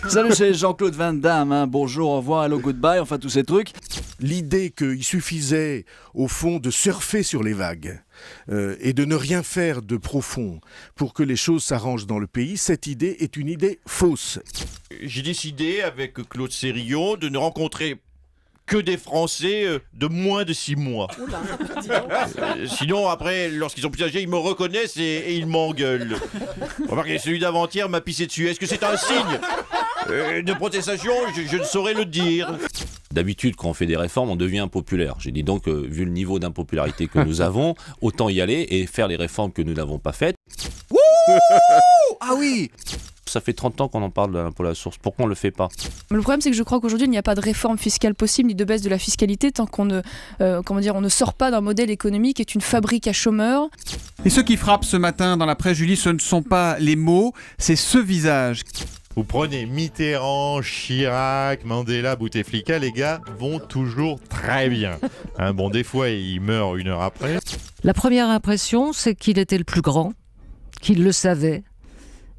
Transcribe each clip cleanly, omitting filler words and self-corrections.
Salut, c'est Jean-Claude Van Damme, hein. Bonjour, au revoir, hello, goodbye, enfin tous ces trucs. L'idée qu'il suffisait, au fond, de surfer sur les vagues et de ne rien faire de profond pour que les choses s'arrangent dans le pays, cette idée est une idée fausse. J'ai décidé, avec Claude Sérillon, de ne rencontrer que des Français de moins de 6 mois. Sinon, après, lorsqu'ils sont plus âgés, ils me reconnaissent et ils m'engueulent. Remarquez, celui d'avant-hier m'a pissé dessus. Est-ce que c'est un signe de protestation? Je ne saurais le dire. D'habitude, quand on fait des réformes, on devient impopulaire. J'ai dit donc, vu le niveau d'impopularité que nous avons, autant y aller et faire les réformes que nous n'avons pas faites. Ah oui! Ça fait 30 ans qu'on en parle de l'impôt à la source. Pourquoi on ne le fait pas? Le problème, c'est que je crois qu'aujourd'hui, il n'y a pas de réforme fiscale possible ni de baisse de la fiscalité tant qu'on ne, on ne sort pas d'un modèle économique qui est une fabrique à chômeurs. Et ce qui frappe ce matin dans la presse, Julie, ce ne sont pas les mots, c'est ce visage. Vous prenez Mitterrand, Chirac, Mandela, Bouteflika, les gars vont toujours très bien. Bon, des fois, ils meurent 1 heure après. La première impression, c'est qu'il était le plus grand, qu'il le savait,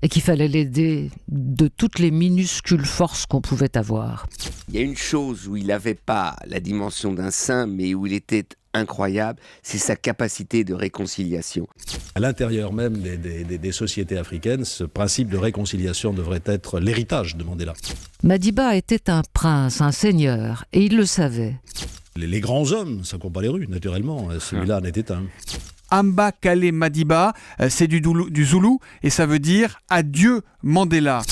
et qu'il fallait l'aider de toutes les minuscules forces qu'on pouvait avoir. Il y a une chose où il n'avait pas la dimension d'un saint, mais où il était incroyable, c'est sa capacité de réconciliation. À l'intérieur même des sociétés africaines, ce principe de réconciliation devrait être l'héritage de Mandela. Madiba était un prince, un seigneur, et il le savait. Les grands hommes, ça court pas les rues, naturellement. Celui-là en était un. Amba Kale Madiba, c'est du Zoulou et ça veut dire adieu Mandela.